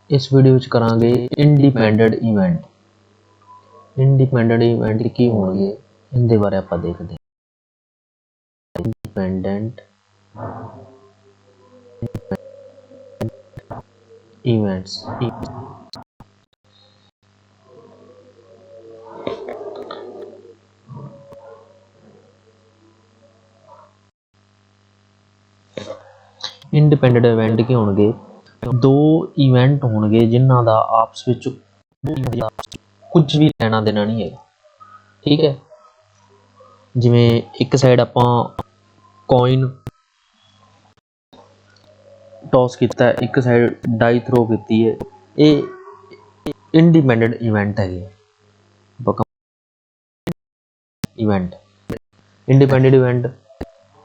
इस वीडियो ਵਿੱਚ ਕਰਾਂਗੇ ਇੰਡੀਪੈਂਡੈਂਟ ਇਵੈਂਟ। ਇੰਡੀਪੈਂਡੈਂਟ ਇਵੈਂਟ ਕੀ ਹੋਣਗੇ ਇਹਦੇ ਬਾਰੇ ਆਪਾਂ ਦੇਖਦੇ ਹਾਂ। ਇੰਡੀਪੈਂਡੈਂਟ ਇਵੈਂਟਸ ਇੰਡੀਪੈਂਡੈਂਟ ਇਵੈਂਟ ਕੀ ਹੋਣਗੇ, ਦੋ ਇਵੈਂਟ ਹੋਣਗੇ ਜਿਨ੍ਹਾਂ ਦਾ ਆਪਸ ਵਿੱਚ ਕੁਝ ਵੀ ਲੈਣਾ ਦੇਣਾ ਨਹੀਂ ਹੈਗਾ। ਠੀਕ ਹੈ, ਜਿਵੇਂ ਇੱਕ ਸਾਈਡ ਆਪਾਂ ਕੋਇਨ टॉस किया, एक साइड डाई थ्रो की है, ये इंडिपेंडेंट इवेंट है। इवेंट इंडिपेंडेंट इवेंट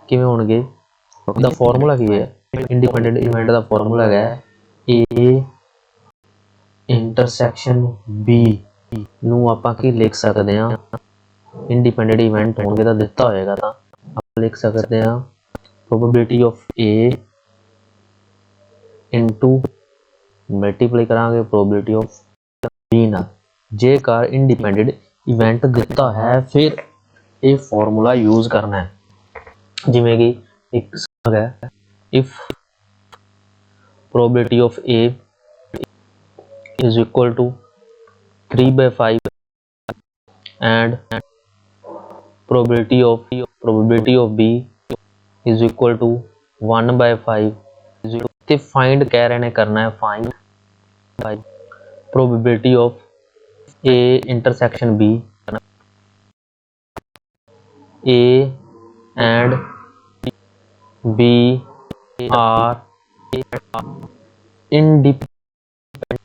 किवें होणगे, दा फॉर्मूला की है इंडिपेंडेंट इवेंट का फॉर्मूला है ए इंटरसैक्शन बी नूं आपां की लिख सकते हैं। इंडिपेंडेंट इवेंट होणगे तां दिता होएगा तां आपां लिख सकते हैं probability of A into multiply करांगे प्रोबेबिलिटी ऑफ बी नाल। जेकर इंडिपेंडेंट इवेंट दिता है फिर ये फॉर्मूला यूज करना है। जिमें कि एक है if probability of A is equal to 3/5 and probability of B is equal to 1/5। ते फाइंड कह रहे हैं करना है find probability of A intersection B A and B are independent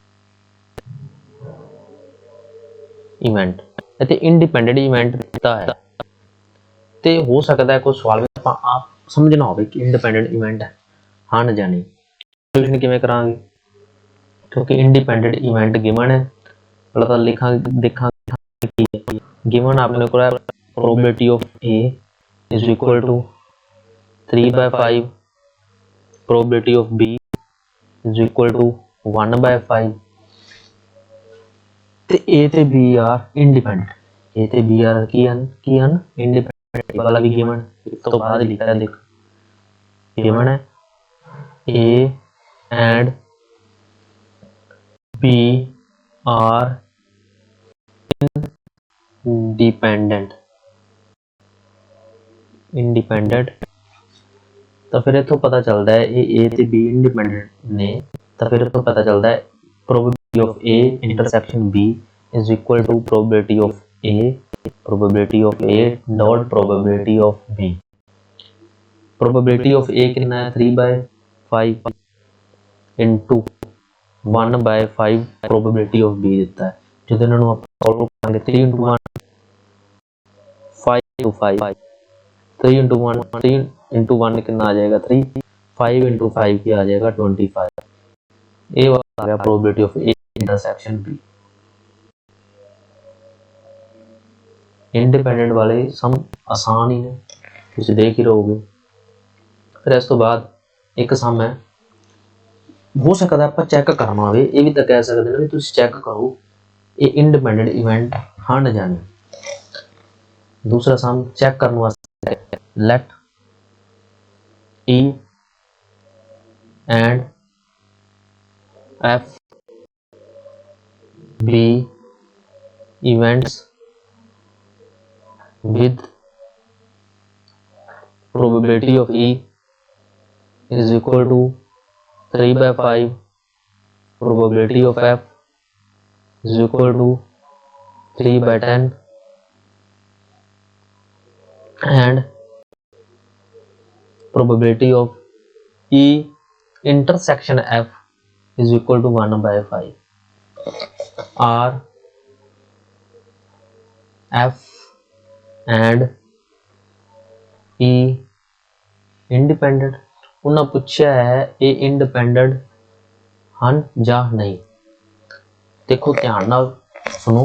event. इत्थे इंडिपेंडेंट इवेंट दिता है तो हो सकता है कोई सवाल में आप समझना हो कि इंडिपेंडेंट इवेंट है हाँ न जानी सोल्यूशन किवें करांगे, क्योंकि इंडिपेंडेंट इवेंट गिवन है। पहले तो लिखा देखा गिवन अपने को probability of A is equal to 3/5 probability of B is equal to 1/5 ते ए ते बी आर इंडिपेंडेंट। ए ते बी आर की हन इंडिपेंडेंट वाला भी गिवन तो बाद लिखा है, देख गिवन है A and B are independent तो फिर इतों पता चलता है ए ते बी इंडिपेंडेंट ने, तो फिर इतों पता चलता है probability of A intersection B is equal to probability of A dot probability of B. Probability of A कितना है 3/5 इंटू 1/5 प्रोबेबिलिटी ऑफ बी दिता है। जो इन्होंने आप सॉल्व करेंगे 3 इंटू 1 5 इंटू 5 3 इंटू 1 3 इंटू 1 कितना आ जाएगा 3 5 इंटू 5 क्या आ जाएगा 25। ये आ गया probability of A intersection B. Independent वाले सम आसान ही ने, तुम देख ही रहोगे। फिर इस तो बाद एक सम है, हो सकता है आप चैक करना हो, ये भी तो कह सकते हैं भी चैक करो ये इंडिपेंडेंट इवेंट हाँ न जाने। दूसरा सम चैक करने वास्ते let E and F be events with probability of E is equal to 3/5 probability of F is equal to 3/10 and probability of E intersection F is equal to 1/5 R F and E independent. उन्हें पूछा है ये independent हन जा नहीं। देखो ध्यान नाल सुनो,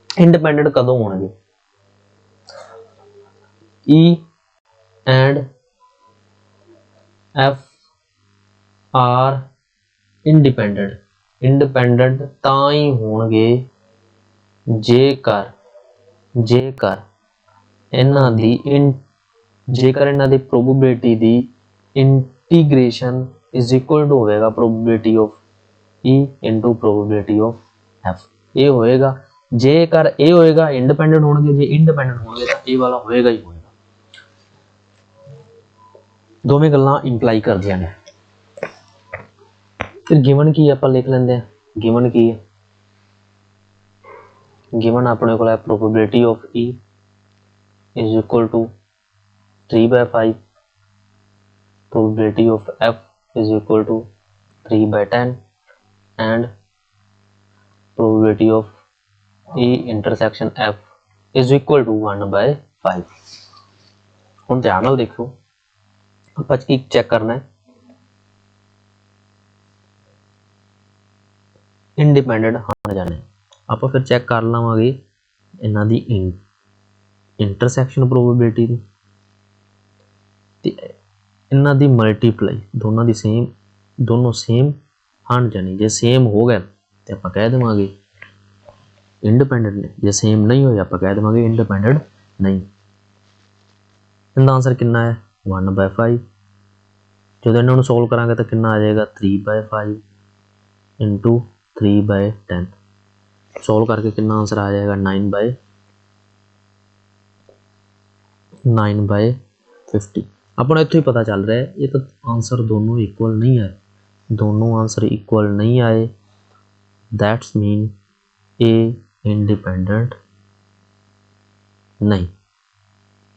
इंडिपेंडेंट कदों होणगे, E and F are independent independent ਤਾਂ ਹੀ ਹੋਣਗੇ ਜੇਕਰ ਇਹਨਾਂ ਦੀ ਪ੍ਰੋਬੇਬਿਲਿਟੀ ਦੀ ਇੰਟੀਗ੍ਰੇਸ਼ਨ ਇਜ਼ ਇਕੁਅਲ ਟੂ ਹੋਵੇਗਾ probability of E into probability of F। ਇਹ ਹੋਏਗਾ ਜੇਕਰ ਇਹ ਹੋਏਗਾ ਇੰਡੀਪੈਂਡੈਂਟ ਹੋਣਗੇ, ਜੇ ਇੰਡੀਪੈਂਡੈਂਟ ਹੋਣਗੇ ਤਾਂ ਇਹ ਵਾਲਾ ਹੋਏਗਾ ਹੀ ਹੋਏਗਾ। ਦੋਵੇਂ ਗੱਲਾਂ ਇੰਪਲਾਈ ਕਰਦੀਆਂ ਨੇ। ਫਿਰ ਗਿਵਨ ਕੀ ਆਪਾਂ ਲਿਖ ਲੈਂਦੇ ਹਾਂ। ਗਿਵਨ ਕੀ ਹੈ? ਗਿਵਨ ਆਪਣੇ ਕੋਲ ਹੈ probability of E is equal to 3/5, probability of F is equal to 3/10 and probability of E intersection F is equal to 1/5। ਹੁਣ ਧਿਆਨ ਨਾਲ ਦੇਖੋ, ਆਪਾਂ ਕੀ ਚੈੱਕ ਕਰਨਾ ਹੈ, ਇੰਡੀਪੈਂਡੈਂਟ ਹਾਂ ਜਾਣੇ। ਆਪਾਂ ਫਿਰ ਚੈੱਕ ਕਰ ਲਵਾਂਗੇ ਇਹਨਾਂ ਦੀ ਇੰਟਰਸੈਕਸ਼ਨ ਪ੍ਰੋਬੇਬਿਲਿਟੀ ਦੀ ਤੇ ਇਹਨਾਂ ਦੀ ਮਲਟੀਪਲਾਈ, ਦੋਨੋਂ ਸੇਮ ਹਨ ਜਾਣੀ। ਜੇ ਸੇਮ ਹੋ ਗਏ ਤੇ ਆਪਾਂ ਕਹਿ ਦੇਵਾਂਗੇ ਇੰਡੀਪੈਂਡੈਂਟ ਨੇ, ਜੇ ਸੇਮ ਨਹੀਂ ਹੋਏ ਆਪਾਂ ਕਹਿ ਦੇਵਾਂਗੇ ਇੰਡੀਪੈਂਡੈਂਟ ਨਹੀਂ। ਇਹਦਾ ਆਂਸਰ ਕਿੰਨਾ ਹੈ? 1/5। ਜਦੋਂ ਇਹਨਾਂ ਨੂੰ ਸੋਲਵ ਕਰਾਂਗੇ ਤਾਂ ਕਿੰਨਾ ਆ ਜਾਏਗਾ? 3/5 ਇੰਟੂ 3/10। ਸੋਲਵ ਕਰਕੇ ਕਿੰਨਾ ਆਂਸਰ ਆ ਜਾਏਗਾ? 9/50। ਆਪਾਂ ਨੂੰ ਇੱਥੋਂ ਹੀ ਪਤਾ ਚੱਲ ਰਿਹਾ ਹੈ ਇਹ ਤਾਂ ਆਂਸਰ ਦੋਨੋਂ ਇਕੁਅਲ ਨਹੀਂ ਹੈ, ਦੋਨੋਂ ਆਂਸਰ ਇਕੁਅਲ ਨਹੀਂ ਆਏ। ਦੈਟਸ ਮੀਨ ਇਹ ਇੰਡੀਪੈਂਡੈਂਟ ਨਹੀਂ।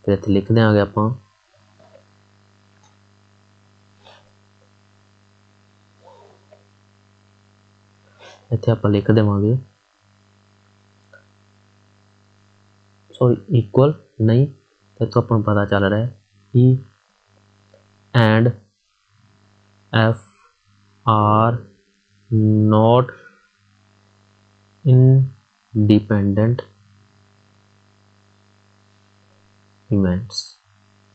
ਫਿਰ ਇੱਥੇ ਲਿਖ ਦਿਆਂਗੇ ਆਪਾਂ ਲਿਖ ਦੇਵਾਂਗੇ ਇਕੁਅਲ ਨਹੀਂ। ਇੱਥੋਂ ਆਪਾਂ ਨੂੰ ਪਤਾ ਚੱਲ ਰਿਹਾ ਹੈ E and F are not independent events।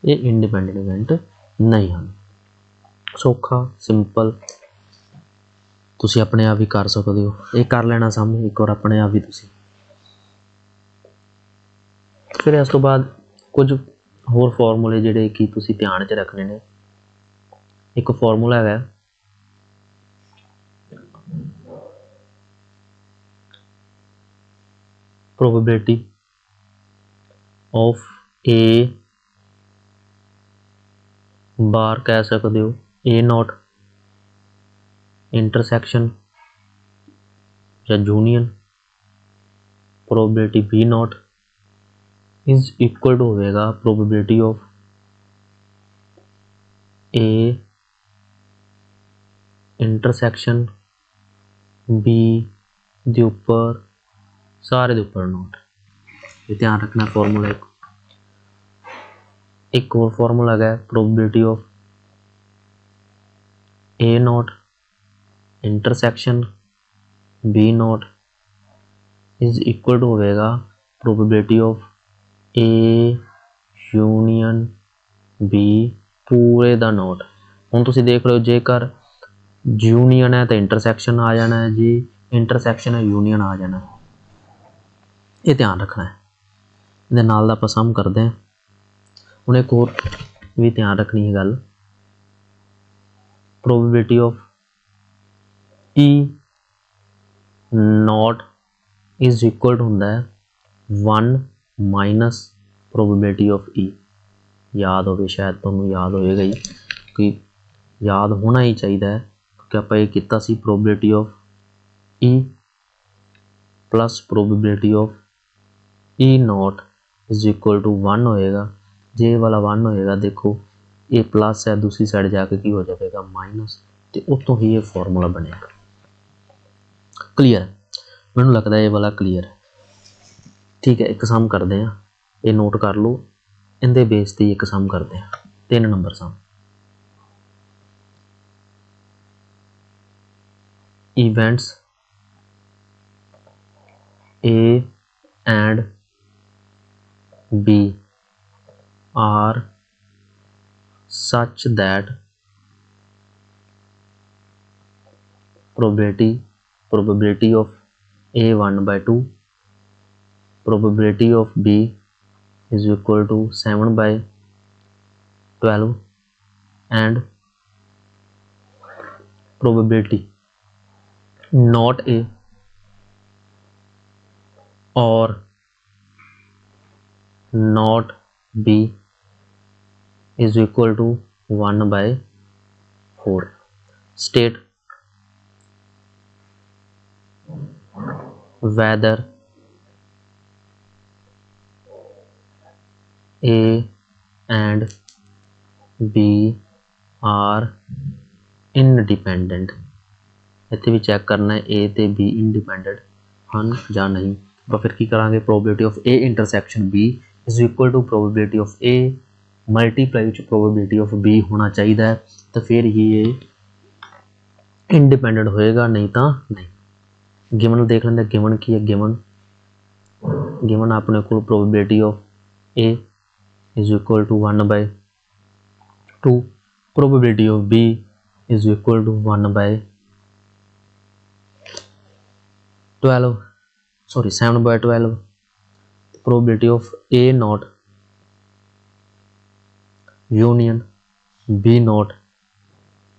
ਇਹ ਇੰਡੀਪੈਂਡੈਂਟ ਇਵੈਂਟ ਨਹੀਂ ਹਨ। ਸੌਖਾ ਸਿੰਪਲ, ਤੁਸੀਂ ਆਪਣੇ ਆਪ ਹੀ ਕਰ ਸਕਦੇ ਹੋ। ਇਹ ਕਰ ਲੈਣਾ ਸਾਹਮਣੇ ਇੱਕ ਵਾਰ ਆਪਣੇ ਆਪ ਹੀ ਤੁਸੀਂ। ਫਿਰ ਇਸ ਤੋਂ ਬਾਅਦ ਕੁਝ ਹੋਰ ਫਾਰਮੂਲੇ ਜਿਹੜੇ ਕਿ ਤੁਸੀਂ ਧਿਆਨ 'ਚ ਰੱਖਣੇ ਨੇ। ਇੱਕ ਫਾਰਮੂਲਾ ਹੈਗਾ probability of A ਬਾਰ ਕਹਿ ਸਕਦੇ ਹੋ A0 ਇੰਟਰਸੈਕਸ਼ਨ ਜਾਂ union probability B0 is equal to होगा probability of A intersection B ਦੇ ਉੱਪਰ ਸਾਰੇ ਦੇ ਉੱਪਰ ਨੋਟ। ਇਹ ਧਿਆਨ ਰੱਖਣਾ ਫਾਰਮੂਲਾ। एक और फॉर्मूला है probability of A0 intersection B0 is equal to होगा probability of A union B पूरे ਦਾ नोट। ਹੁਣ ਤੁਸੀਂ ਦੇਖ ਰਹੇ ਹੋ ਜੇਕਰ यूनियन है तो इंटरसेक्शन आ जाना है, जी इंटरसेक्शन है यूनियन आ जाना है। ये ध्यान रखना है। ਇਹਦੇ ਨਾਲ ਦਾ ਆਪਾਂ ਸਮ ਕਰਦੇ ਹਾਂ। ਹੁਣ ਇੱਕ ਹੋਰ ਵੀ ਧਿਆਨ ਰੱਖਣੀ ਹੈ ਗੱਲ, probability of E0 is equal to ਹੁੰਦਾ ਹੈ 1 minus probability of E। याद होवे, शायद ਤੁਹਾਨੂੰ याद होएगा ही कि याद होना ही चाहिए है क्योंकि ਆਪਾਂ ਇਹ ਕੀਤਾ ਸੀ probability of E plus probability of E0 is equal to 1 होएगा। जे वाला 1 होएगा देखो ये प्लस है, दूसरी साइड जाके की हो जाएगा माइनस, तो उतों ही ये फॉर्मूला बनेगा। क्लीयर है? मैनू लगता है ये वाला क्लीयर है। ठीक है, एक सम करते हैं, ये नोट कर लो। इनके बेस से एक सम करते हैं, 3 number sum. Events A and B are such that probability probability of A 1/2, probability of B is equal to 7/12, and probability not A or not B is equal to 1/4. State whether A and B are independent। ਇੱਥੇ ਵੀ check ਕਰਨਾ ਹੈ A ਤੇ B independent ਹਨ ਜਾਂ ਨਹੀਂ। ਆਪਾਂ ਫਿਰ ਕੀ ਕਰਾਂਗੇ, probability of A intersection B is equal to probability of A multiply ਵਿੱਚ ਪ੍ਰੋਬੇਬਿਲਿਟੀ ਆਫ B ਹੋਣਾ ਚਾਹੀਦਾ ਹੈ, ਤਾਂ ਫਿਰ ਹੀ ਇਹ ਇੰਡੀਪੈਂਡੈਂਟ ਹੋਏਗਾ, ਨਹੀਂ ਤਾਂ ਨਹੀਂ। ਗਿਵਨ ਦੇਖ ਲੈਂਦੇ, ਗਿਵਨ ਕੀ ਹੈ, ਗਿਵਨ ਆਪਣੇ ਕੋਲ probability of A is equal to 1/2, probability of B is equal to 1/12, sorry 7/12, probability of A naught union B naught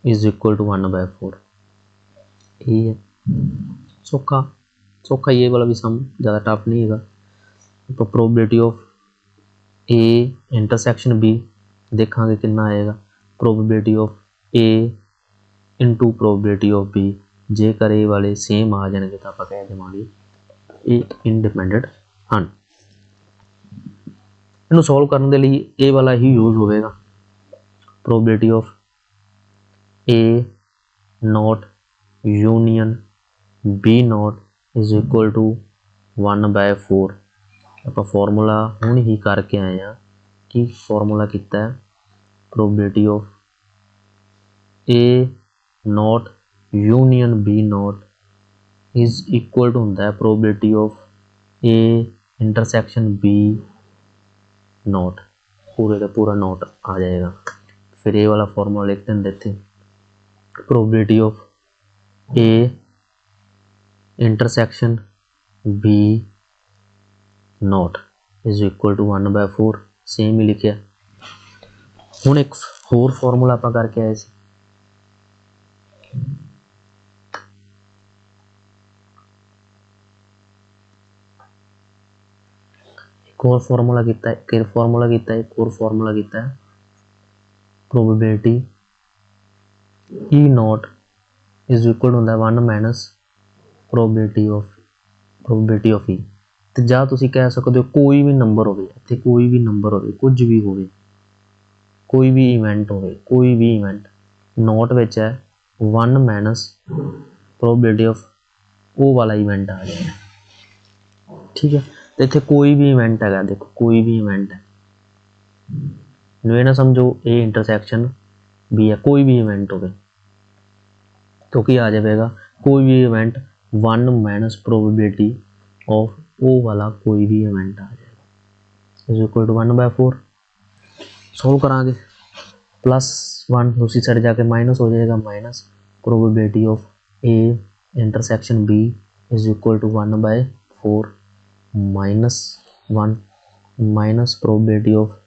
is equal to 1/4। ये है सौखा ये वाला भी सम ज़्यादा टफ नहीं है। तो probability of A intersection B देखांगे कितना आएगा, probability of A into probability of B, जेकर ए वाले सेम आ जाएंगे तो आप कह देवांगे ये इंडिपेंडेंट हैं। इन्हू सॉल्व करने के लिए ए वाला ही यूज होगा, probability of A not union B not is equal to 1/4। आप फॉर्मूला हुण ही करके आए हैं कि फॉर्मूला कितना है, probability of A not union B not is equal to होंदा है probability of A intersection B not, पूरे का पूरा नॉट आ जाएगा। फिर ये वाला फॉर्मूला लिख देंगे इत्थे, probability of A intersection B not is equal to 1/4, same ही लिखिया। हुण एक होर फॉर्मूला आप करके आए सी, एक और फॉर्मूला किया है, एक और फॉर्मूला किया है, probability E not is equal होंदा 1 माइनस प्रोबेबिलिटी ऑफ E। तो जा तुसी कह सकते हो कोई भी नंबर होवे, इत्थे कोई भी नंबर होवे, कुछ भी होवे, कोई भी इवेंट होवे, कोई भी इवेंट नॉट विच है 1 माइनस प्रोबेबिलिटी ऑफ वो वाला इवेंट आ जाएगा, ठीक है। तो इत्थे कोई भी इवेंट है, देखो कोई भी इवेंट है, ये ना समझो A इंटरसेक्शन B है, कोई भी इवेंट होवे तो क्या आ जाएगा, कोई भी event 1 minus probability of O वाला कोई भी इवेंट आ जाएगा, इज इक्वल टू 1/4। सॉल्व करांगे, +1 दूसरी साइड जाके माइनस हो जाएगा, minus probability of A intersection B is equal to 1/4 -1 minus probability of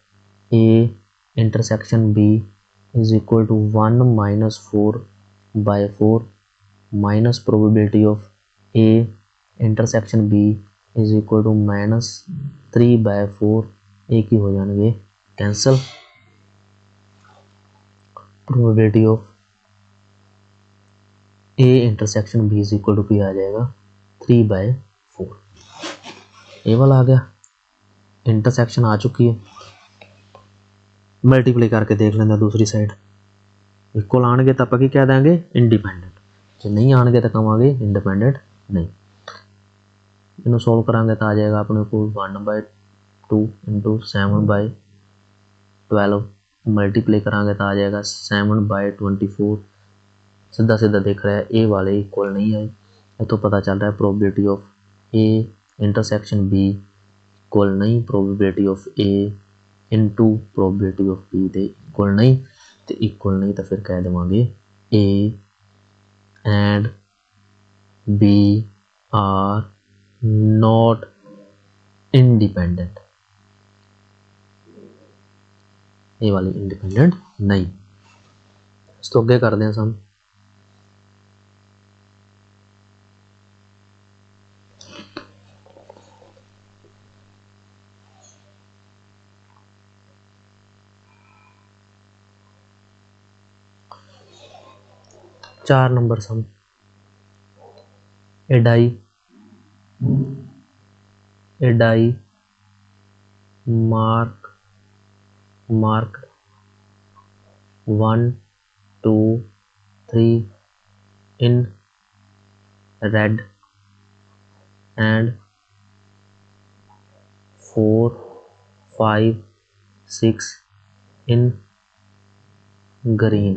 A intersection B is equal to 1 - 4/4 minus probability of A intersection B is equal to -3/4, एक ही हो जाएंगे cancel. Probability of A intersection B is equal to P आ जाएगा 3/4। ये वाला आ गया, intersection आ चुकी है। मल्टीप्लाई करके देख लेंगे दूसरी साइड, इक्वल आएंगे तो आप कह देंगे इंडिपेंडेंट, जो नहीं आएंगे तो कहेंगे इंडिपेंडेंट नहीं। इन्हू सॉल्व करांगे तो आ जाएगा अपने को 1/2 इंटू 7/12, मल्टीप्लाई करांगे तो आ जाएगा 7/24। सीधा सीधा देख रहा है ए वाले इक्वल नहीं है, ये तो पता चल रहा है probability of A intersection B equal नहीं probability of A into probability of B दे इक्वल नहीं, तो इक्वल नहीं तो फिर कह देवांगे A and B are not independent, ये वाली इंडिपेंडेंट नहीं। इस तो अगे करते हैं सम। चार number some. A die mark 1 2 3 in red and 4 5 6 in green।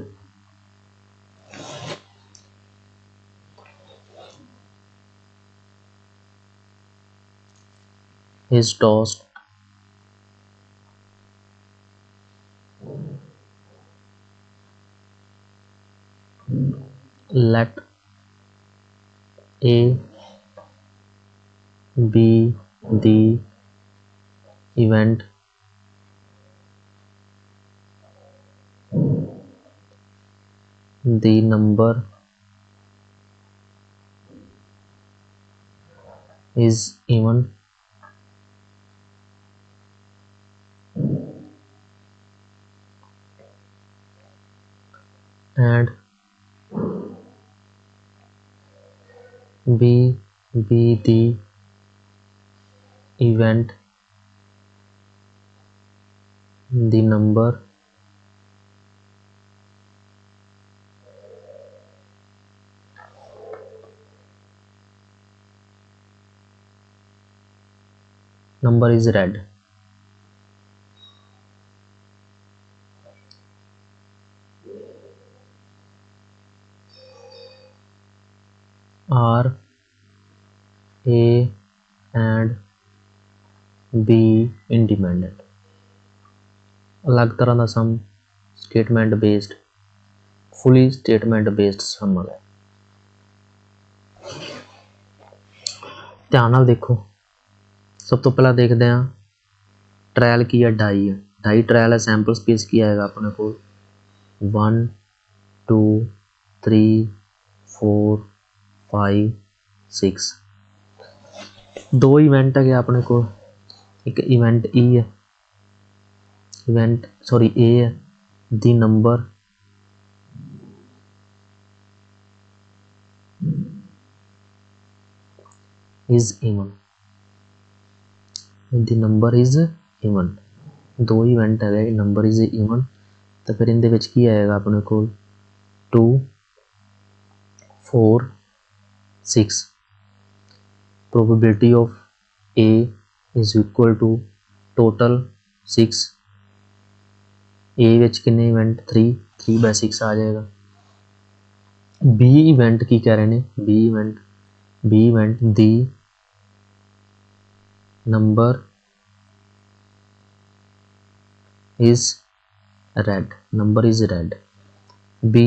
is tossed let A be the event the number is even and B be the event the number is red। are A and B independent। अलग तरह का sum statement based, fully statement based sum है। ध्यान नाल देखो, सब तो पहला देखते हैं ट्रायल की है, डाई है। डाई ट्रायल है, सैंपल स्पेस की आएगा अपने को 1 2 3 4 5 6। दो इवेंट है अपने को, एक इवेंट ई है, ए है, the number is even, the number is even. दो इवेंट है, नंबर इज इवन, तो फिर इनके विच की आएगा अपने को 2 4 6। Probability of A is equal to total 6। A which कितने इवेंट 3/6 आ जाएगा। बी इवेंट की कह रहे हैं, B event the number is red, number is red. B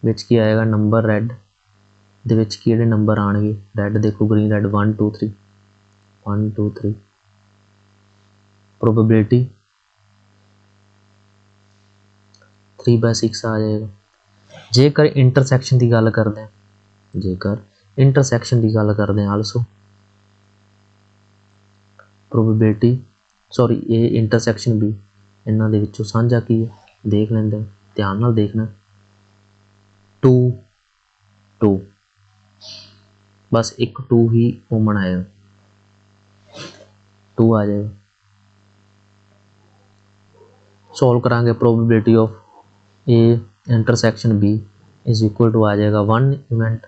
विच की आएगा नंबर रेड दे विच किहड़े नंबर आएंगे रेड, देखो ग्रीन रेड 1 2 3 1 2 3। प्रोबेबिलिटी 3/6 आ जाएगा। जेकर इंटरसैक्शन की गल करते हैं, also probability A intersection B, इन्हों के विचों साझा की है, देख लेंगे, ध्यान नाल देखना 2 2, बस एक 2 ही कॉमन आएगा, 2 आ जाएगा। सॉल्व करांगे, probability of A intersection B is equal to आ जाएगा 1 event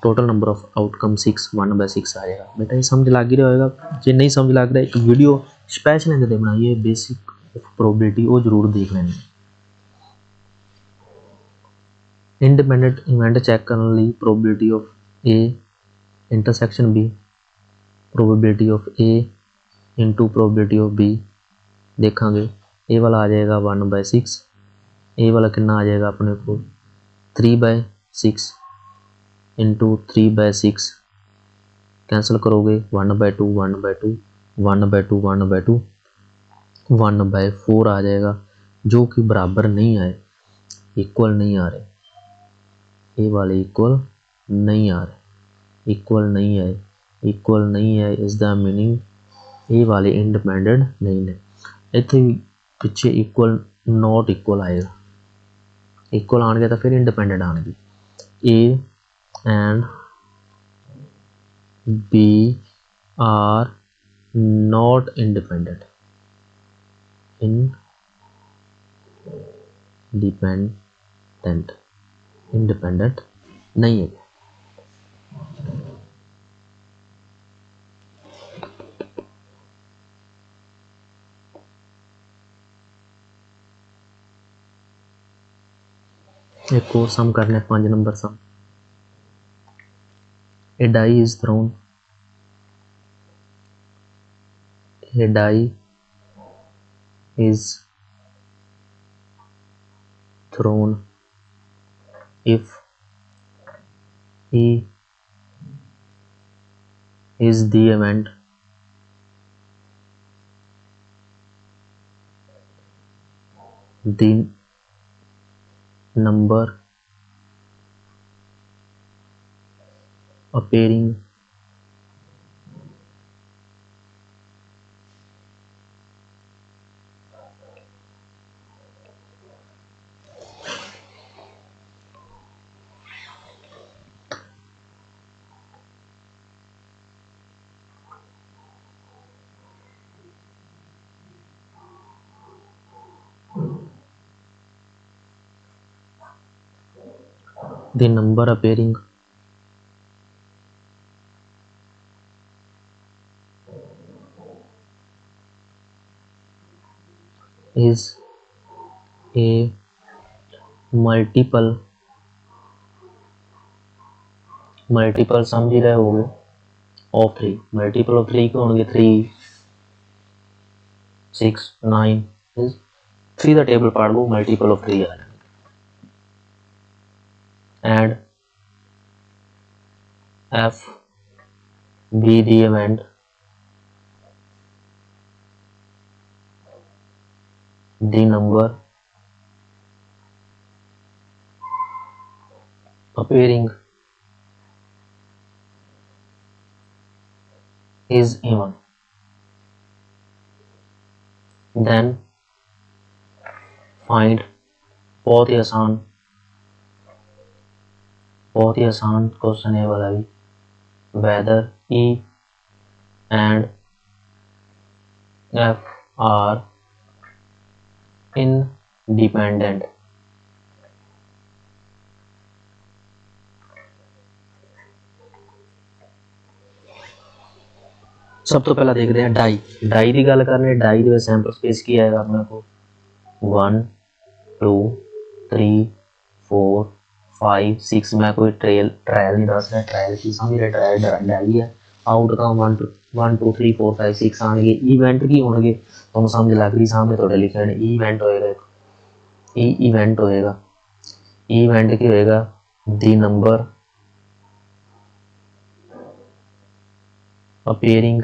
total number of outcome 6 1/6 आ जाएगा। बेटा ये समझ लग ही रहा होगा, जो नहीं समझ लग रहा एक वीडियो स्पैशल इनके बनाइए बेसिक प्रोबेबिलिटी, वो जरूर देख लें। इंडिपेंडेंट इवेंट चैक करने लिए probability of A intersection B, probability of A into probability of B देखांगे। ए वाला आ जाएगा 1/6, ए वाला कितना आ जाएगा अपने को 3/6। इंटू 3/6 कैंसिल करोगे 1/2 1/2 1/2 1/2 1/4 आ जाएगा, जो कि बराबर नहीं आए, इक्वल नहीं आ रहे, ये वाले इक्वल नहीं आ रहे, इक्वल नहीं है, इक्वल नहीं है इज द मीनिंग ये वाले इंडिपेंडेंट नहीं है। इतने पिछे इक्वल नॉट इक्वल आएगा, इक्वल आने तो फिर इंडिपेंडेंट आने, A and B are not independent, independent नहीं है। एक और सम करने 5 number sum. A die is thrown, a die is thrown if E is the event the number appearing the number appearing is a multiple समझ ही रहे होगे of 3, multiple of 3 के होंगे 3 6 9 3 द टेबल पार्ट वो multiple of 3 आ जाएंगे and F be the event the number appearing is even, then find बहुत ही आसान question है वाला भी, whether E and F are independent। सब तो पहला देखते हैं डाई की गल करने, डाई के सैंपल स्पेस की आएगा अपने को 1 2 3 4 5 6। मैं कोई ट्रायल नहीं दस रहा, ट्रायल की समझ रहे, ट्रायल डाई है, आउटकम 1 2 3 4 5 6 आएंगे, इवेंट की होंगे तुम समझ लग रही सामने थोड़े लिखे इवेंट होएगा, इवेंट होएगा, इवेंट की होएगा the number appearing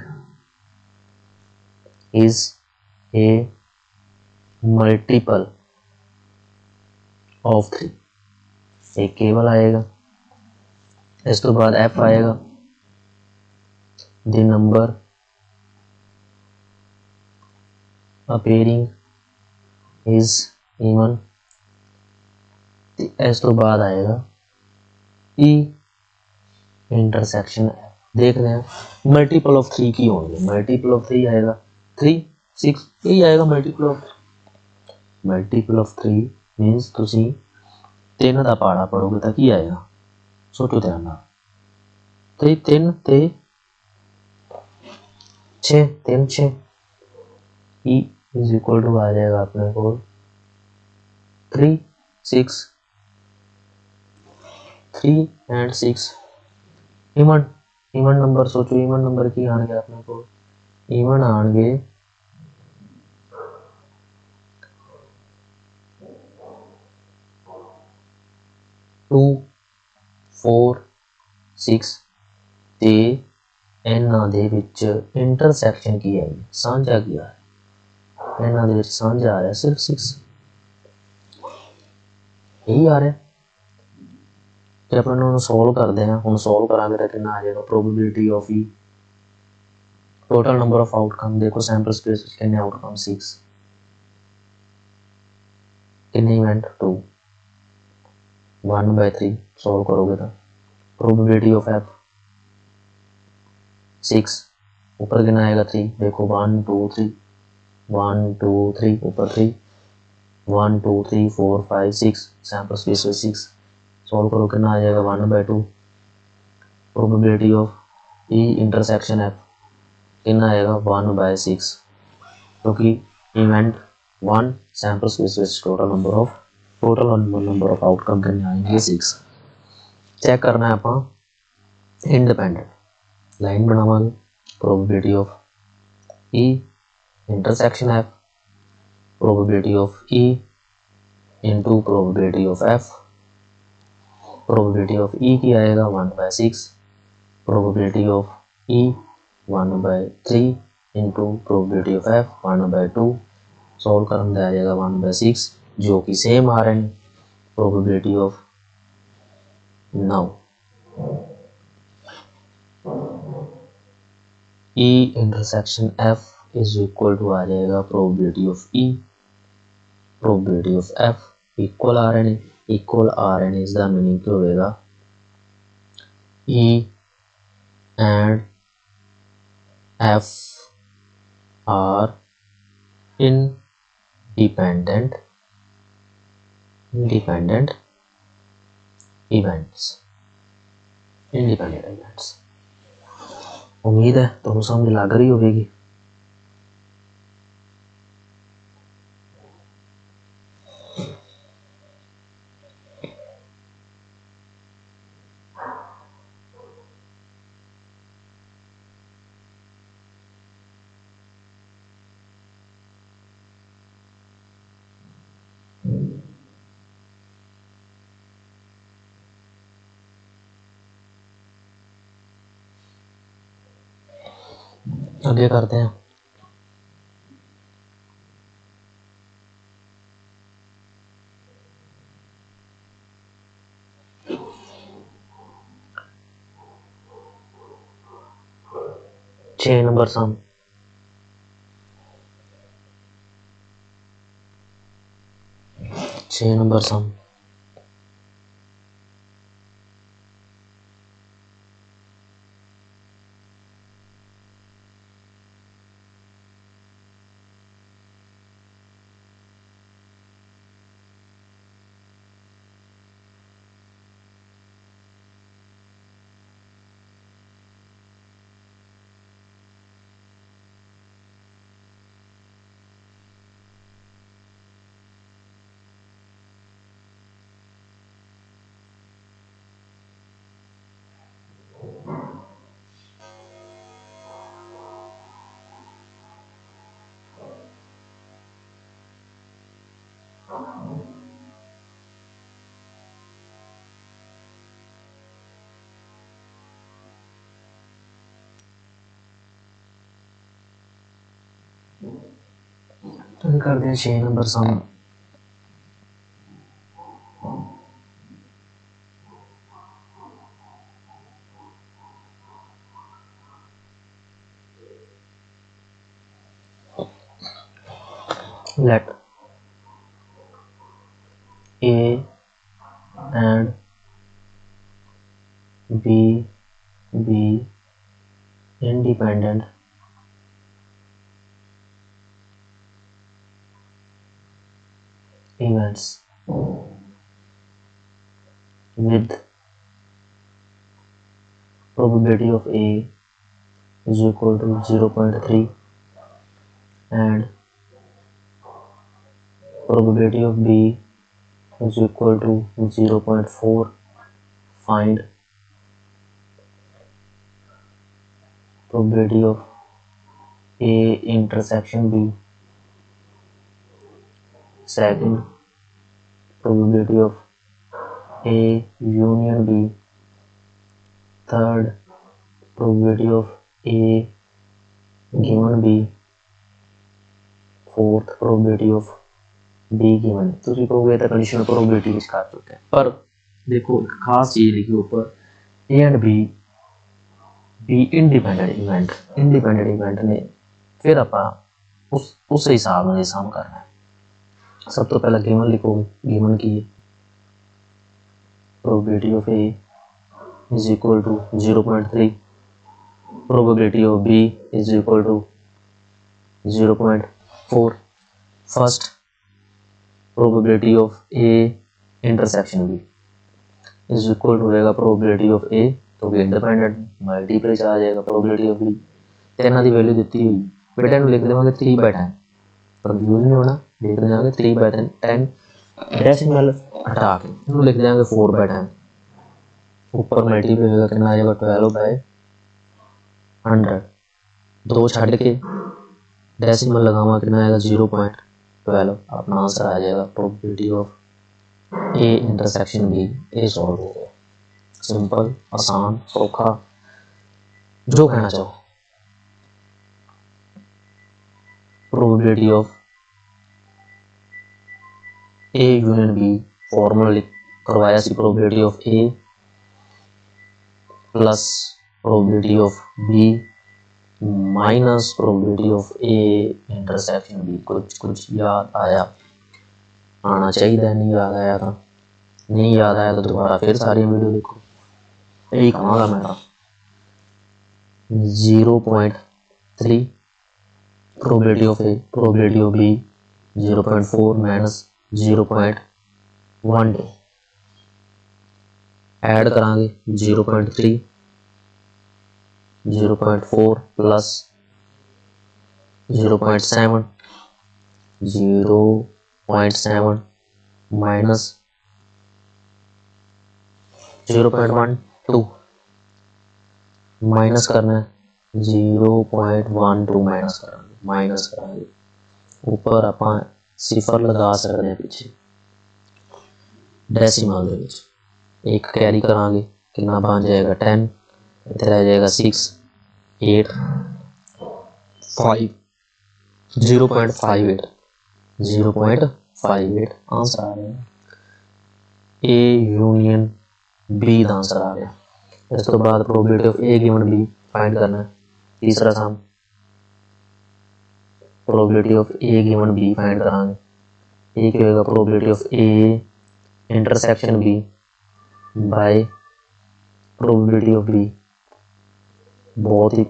is a multiple of 3, एक केवल आएगा, इस तो बाद F आएगा the number appearing is even, इस तो बाद आएगा E इंटरसेक्शन F। देख रहे हैं मल्टीपल ऑफ 3 की होंगे, मल्टीपल ऑफ 3 आएगा 3 6 यही आएगा मल्टीपल ऑफ 3 मीनस तुसी 3 का पहाड़ा पढ़ोगे तो की आएगा, सोचो ध्यान नाल 3 ते 6 3 6 E इज इक्वल टू आ जाएगा अपने को 3 6 3 एंड 6 इवन नंबर सोचो, इवन नंबर की आएंगे अपने को, इवन आएंगे 2 4 6 ਤੇ ਇਹਨਾਂ ਦੇ ਵਿੱਚ ਇੰਟਰਸੈਕਸ਼ਨ ਕੀ ਹੈ, ਸਾਂਝਾ ਕੀ ਆ, ਇਹਨਾਂ ਦੇ ਵਿੱਚ ਸਾਂਝਾ ਆ ਰਿਹਾ ਸਿਰਫ 6 ਇਹੀ ਆ ਰਿਹਾ। ਤੇ ਆਪਾਂ ਇਹਨਾਂ ਨੂੰ ਸੋਲਵ ਕਰਦੇ ਹਾਂ। ਹੁਣ ਸੋਲਵ ਕਰਾਂਗੇ ਤਾਂ ਕਿੰਨਾ ਆ ਜਾਏਗਾ, probability of E, total number of outcome देखो सैंपल स्पेस कितने आउटकम 6 कितने इवेंट 2 1/3 सॉल्व करोगे तो प्रोबेबिलिटी ऑफ F 6 ऊपर कितना आएगा 3 देखो 1 2 3 1 2 3 ऊपर 3 1 2 3 4 5 6 सैंपल स्पेस 6 सॉल्व करो कितना आ जाएगा 1/2 probability of E intersection F कितना आएगा 1/6 क्योंकि event 1 sample space total number of outcome कितने आएंगे 6। चेक करना है अपना इंडिपेंडेंट लाइन बनावांगे probability of E intersection F probability of E into probability of F probability of E की आएगा 1/6 probability of E 1/3 into probability of F 1/2 solve करना आ जाएगा 1/6 जो कि सेम आ रहे हैं probability of now E intersection F is equal to आ जाएगा probability of E probability of F equal आ रहे हैं, इक्वल आ रहे हैं इसका मीनिंग क्या होगा E and F are independent events उम्मीद है तुम समझ लग रही होगी। आगे करते हैं। छह नंबर सम करते हैं 6 number sum. let A and B be independent events with probability of A is equal to 0.3 and probability of B is equal to 0.4. Find probability of A intersection B. Second, probability of A union B. Third probability of A given B, fourth probability of B given. ਤੁਸੀਂ ਕਹੋਗੇ ਤਾਂ conditional probability ਵਿੱਚ ਕਰ ਚੁੱਕੇ ਪਰ ਦੇਖੋ ਇੱਕ ਖਾਸ ਚੀਜ਼ ਲਿਖੀ ਉੱਪਰ ए एंड बी इंडिपेंडेंट इवेंट ने फिर ਆਪਾਂ उस हिसाब ਨਾਲ सम करना है। सब तो पहला गिवन लिखोगे, गिवन की है probability of A is equal to 0.3, probability of B is equal to 0.4। First probability of A intersection B is equal to होगा प्रोबेबिलिटी ऑफ ए, तो भी इंडिपेंडेंट मल्टीप्लाई आ जाएगा प्रोबेबिलिटी ऑफ बी। तीनों की value दी हुई बेटा लिख देवे 3/10, कंफ्यूज नहीं होना, लिख देंगे 3/10, डेसिमल हटा के इन्हों लिख देंगे 4/10, ऊपर मल्टीप्लाई होगा कितना आ जाएगा 12/100, 2 छड़ के डेसिमल लगावा कितना आएगा 0.12, अपना आंसर आ जाएगा probability of A intersection B. ए सॉल्व हो गया, सिंपल, आसान, सौखा, जो कहना चाहो। Probability of A union B formula करवाया सी, probability of A plus probability of B minus probability of A intersection B. कुछ याद आया, आना चाहिए, नहीं याद आया तो नहीं याद आया तो दोबारा फिर सारी वीडियो देखो। यही कहूँगा मैं 0.3 probability of A, probability of B 0.4 minus 0.1 add करांगे 0.3, 0.4 प्लस 0.7, 0.7 माइनस 0.12 माइनस करना है 0.12 माइनस करांगे ऊपर आप सिफर लगा सकते हैं, पीछे डेसिमल दे विच एक कैरी करांगे कितना बन जाएगा 10, इधर रह जाएगा 6, 8, 5, 0.58 आंसर आ गया। ए यूनियन बी का आंसर आ गया। इस तो बाद probability of A given B find करना है। तीसरा sum probability of A given B find करांगे। ए क्या होगा probability of A intersection B by probability of B. बहुत ही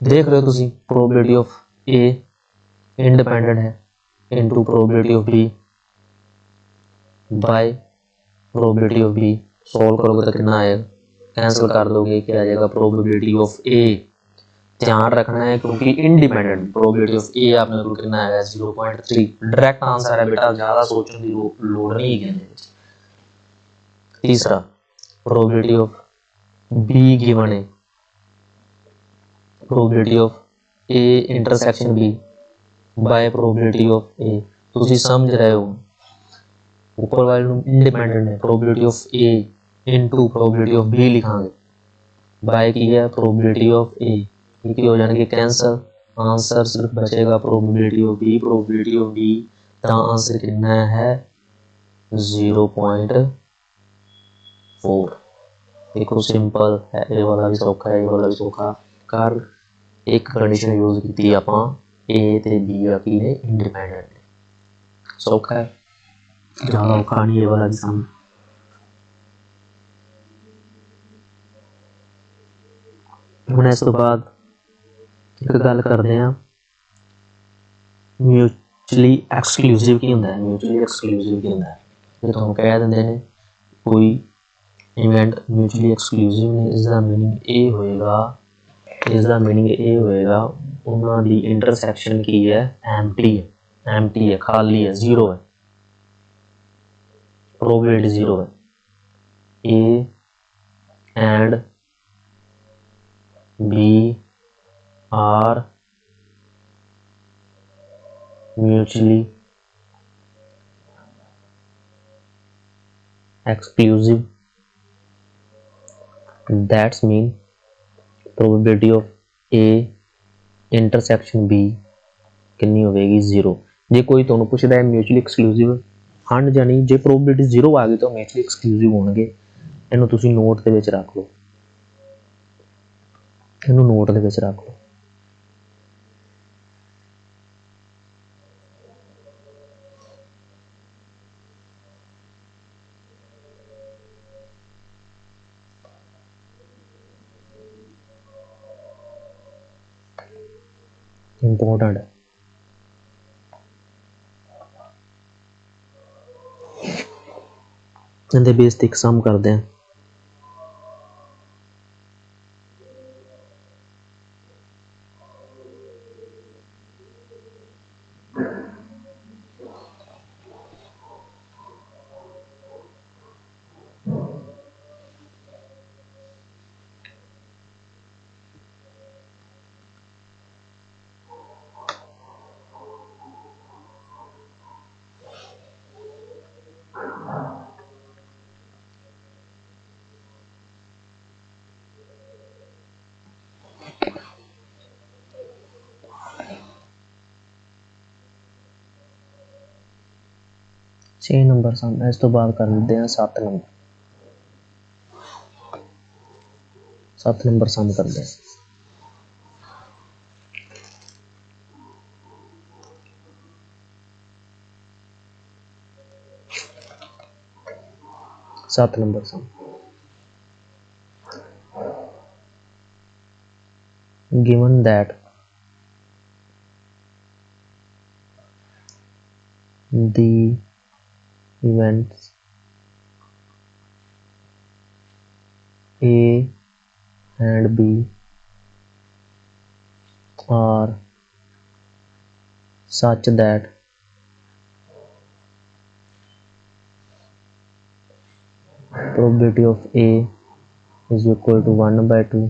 देख रहे हो तुसी, प्रोबेबिलिटी ऑफ ए इंडिपेंडेंट है into probability of B by probability of B. Solve करोगे तो कितना आएगा, कैंसिल कर दोगे, क्या आ जाएगा प्रोबेबिलिटी ऑफ ए। ध्यान रखना है क्योंकि इंडिपेंडेंट प्रोबेबिलिटी ऑफ ए आपने को कितना आएगा 0.3 डायरेक्ट आंसर है बेटा, ज्यादा सोचने की लोड़ नहीं है। तीसरा प्रोबेबिलिटी ऑफ बी गिवन है, probability of A intersection B by probability of A. तुसी समझ रहे हो, ऊपर वाले इंडिपेंडेंट है, probability of A into probability of B लिखांगे, बाय की है प्रोबेबिलिटी ऑफ ए, ये हो जाएंगे कैंसल, आंसर सिर्फ बचेगा probability of B. Probability of B का आंसर कितना है 0.4। देखो सिंपल है, ए वाला भी सौखा है, ए वाला भी सौखा कर। एक कंडीशन यूज की आपां ए ते बी आकी ने इंडिपेंडेंट, सौखा है, ज़्यादा औखा नहीं। ए वाला भी सम ਹੁਣ ਇਸ ਤੋਂ ਬਾਅਦ एक गल करते हैं म्यूचुअली एक्सक्लूसिव की होंगे। म्यूचुअली एक्सक्लूसिव की होंगे जो तुम कह देंगे ने कोई इवेंट म्यूचुअली एक्सक्लूसिव ने, इसका मीनिंग ये होएगा, इसका मीनिंग ये होएगा उन्होंने इंटरसेक्शन की है एम्प्टी है, एम्प्टी है, खाली है, जीरो है, प्रोबेबिलिटी जीरो है। A and B are mutually exclusive that's mean probability of A intersection B कितनी होगी 0। जे कोई तुहानूं पुछदा है म्यूचुअली एक्सक्लूसिव ਹਨ ਜਾਂ नहीं, जे प्रोबेबिलिटी 0 आ गई तो म्यूचुअली एक्सक्लूसिव होणगे। इहनूं तुसीं नोट दे विच रख लो, इहनूं नोट दे विच रख लो। इंपोर्टेंट है। इहदे बेस ते एक सम करदे हैं। छे नंबर सम, इस तो बाद कर लेते हैं 7 नंबर। 7 नंबर सम करते हैं। सात number sum. given that the events A and B are such that probability of A is equal to 1/2,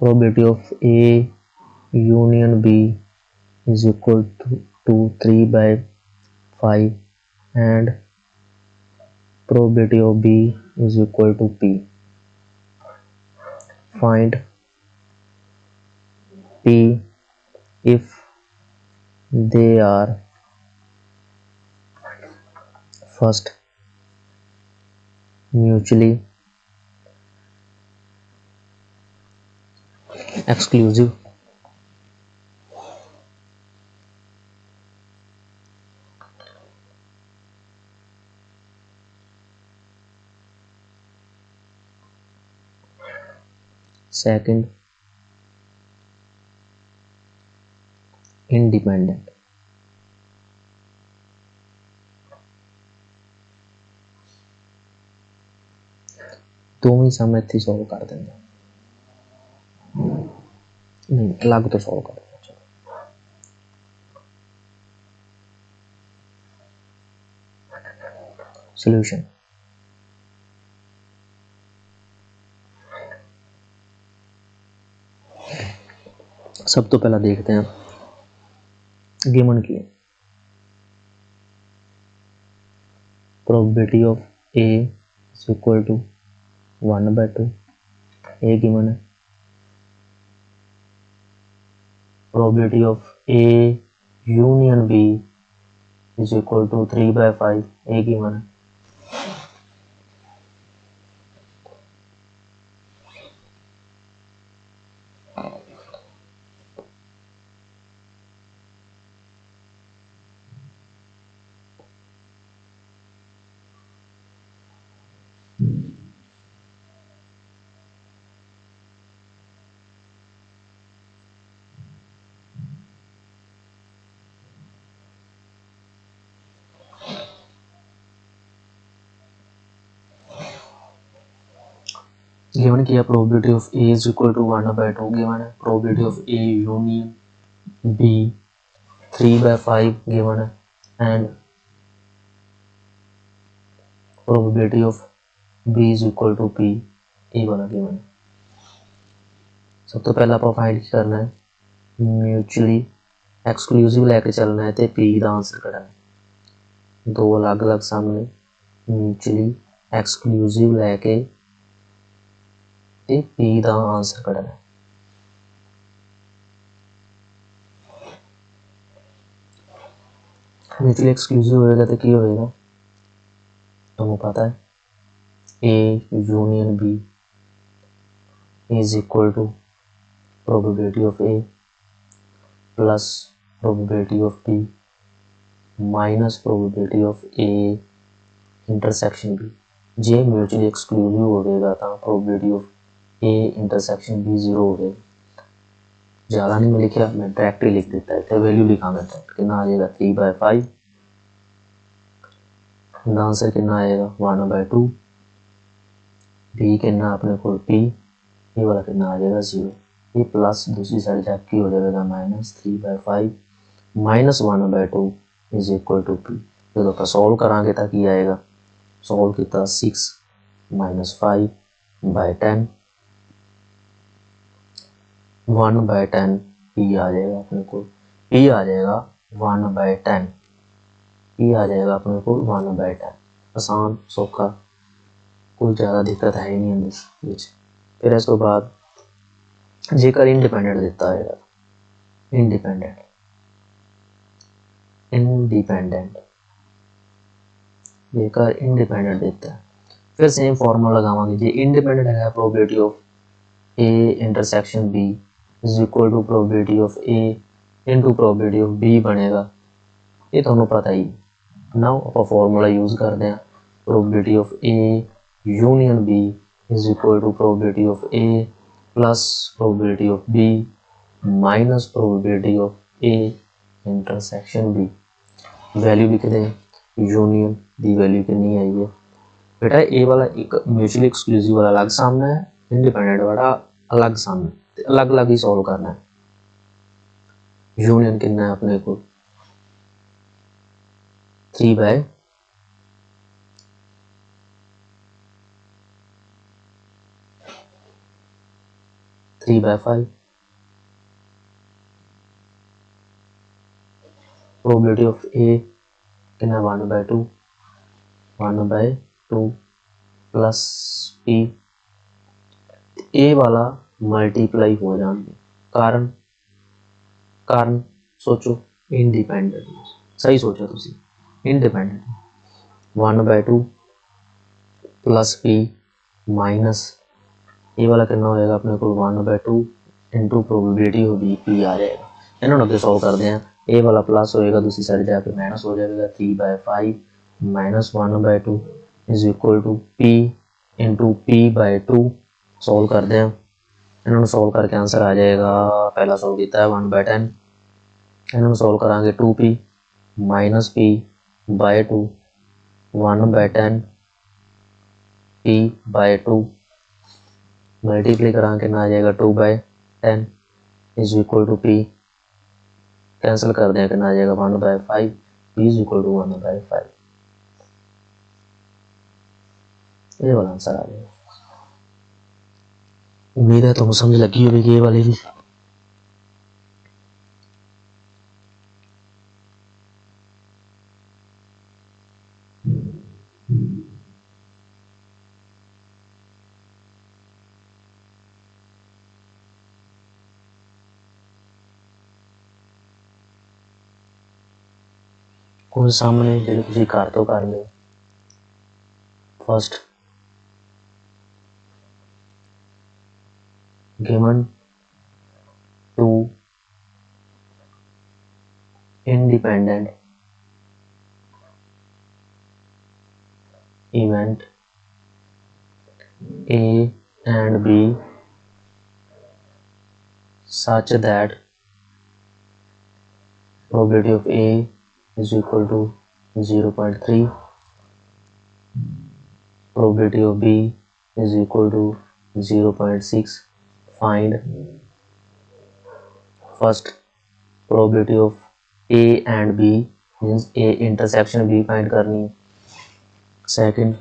probability of A union B is equal to 3/5, and probability of B is equal to P. Find P if they are first mutually exclusive, second independent, दोवें सम इत्थे solve कर देंगे, नहीं अलग तो solve कर देंगे। चलो solution सब तो पहला देखते हैं गिवन की है probability of A is equal to 1/2, A given है। Probability of A union B is equal to 3/5, A given है। गिवन किया probability of A is equal to 1/2 given है। Probability of A union B 3/5 given है, and probability of B is equal to P, A वाला given है। सब तो पहला आप फाइंड करना है म्यूचुअली एक्सक्लूसिव लैके चलना है, तो पी का आंसर कड़ा है। दो अलग अलग सामने म्यूचुअली एक्सक्लूसिव लैके ते P का आंसर कढ़ना। म्यूचुअली एक्सक्लूसिव होएगा तो की होएगा, तुमको पता है A union B is equal to probability of A plus probability of B minus probability of A intersection B। जे म्यूचुअली एक्सक्लूसिव होगा तो probability of A intersection B 0 होगा। ज़्यादा नहीं मैं लिखा, मैं डायरेक्ट ही लिख देता है, तो वैल्यू लिखा मैं कितना आ जाएगा 3/5, आंसर कितना आएगा 1/2, B कितना अपने को P, ये वाला कितना आ जाएगा 0, ये प्लस दूसरी साइड जाके हो जाएगा -3/5 minus 1/2 is equal to P। जो तो सॉल्व करांगे तो की आएगा, सॉल्व किया 6 - 5/10 1/10 P आ जाएगा अपने को, P आ जाएगा 1/10, P आ जाएगा अपने को 1/10। आसान सौखा, कोई ज़्यादा दिक्कत है ही नहीं। फिर इसके बाद जेकर इंडिपेंडेंट देता है, इंडिपेंडेंट जेकर इंडिपेंडेंट देता है, फिर सेम फॉर्मूला लगावांगे। जे इंडिपेंडेंट है probability of A intersection B is equal to probability of A into probability of B बनेगा, ये थोड़ा पता ही। नाउ आप फॉर्मूला यूज करते हैं, probability of A union B is equal to probability of A plus probability of B minus probability of A intersection B। Value लिख दें, यूनियन दी वैल्यू कितनी आई है बेटा, ए वाला एक म्यूचुअली एक्सक्लूसिव वाला अलग सामने है, इंडिपेंडेंट वाला अलग सामने, अलग अलग ही सॉल्व करना है। यूनियन कितना है अपने को 3/5 प्रोबेबिलिटी ऑफ A कितना 1/2 प्लस P, ए वाला मल्टीप्लाई हो जाएंगे, कारण सोचो इंडिपेंडेंट, सही सोचो तुसी, इंडिपेंडेंट 1/2 प्लस P माइनस ये वाला कितना होएगा अपने को 1/2 इंटू प्रोबेबिलिटी होगी P आ जाएगा। इन्होंने अगे सॉल्व करते हैं, ए वाला प्लस होएगा दूसरी साइड जाके माइनस हो जाएगा 3/5 minus 1/2 is equal to P into P/2। Solve करते हैं, इन्होंने सॉल्व करके आंसर आ जाएगा, पहला सॉल्व किया है 1/10, इन्होंने सॉल्व करांगे 2P minus P/2 1/10 P/2 multiply करांगे ना आ जाएगा 2/10 is equal to P, cancel कर दें कितना आ जाएगा 1/5, P इज इक्वल टू 1/5, ये वाला आंसर आ जाएगा। उम्मीद है तुम समझ लगी होगी ये वाली भी। कोई सामने जो तुम कर तो कर लो। First given two independent event A and B such that probability of A is equal to 0.3, probability of B is equal to 0.6. Find first probability of A and B, means A intersection B find करनी है। Second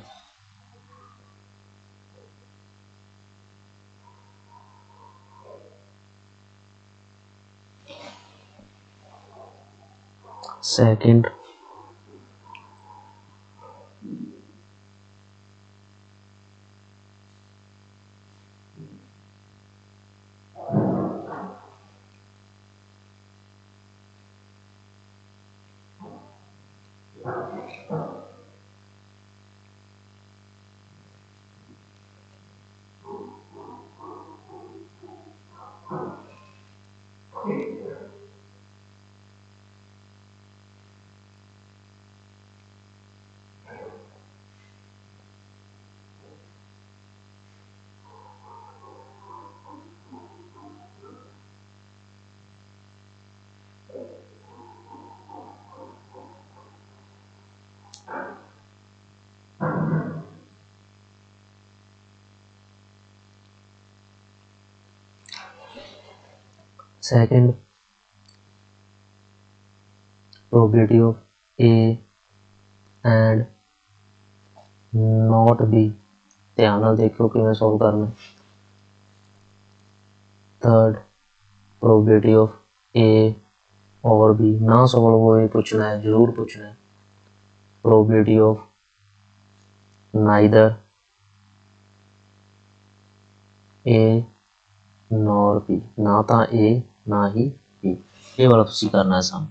second, probability of A and not be, ध्यान नाल देखो किवें solve करना। Third, probability of ए और B, ना solve होए पूछना है, जरूर पूछना है। Probability of neither A nor be, ना तो ए ना ही बी, ये वाला तुसी करना है सम।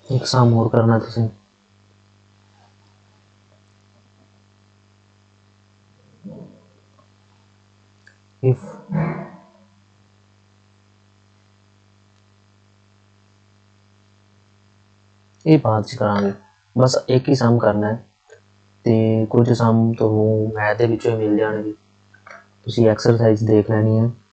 एक सम और करना तुसी। इफ ये बाद च करांगे, बस एक ही सम करना है ते कुछ सम तो मैथ दे विचों मिल जाणगे, तुसी एक्सरसाइज देख लैनी है।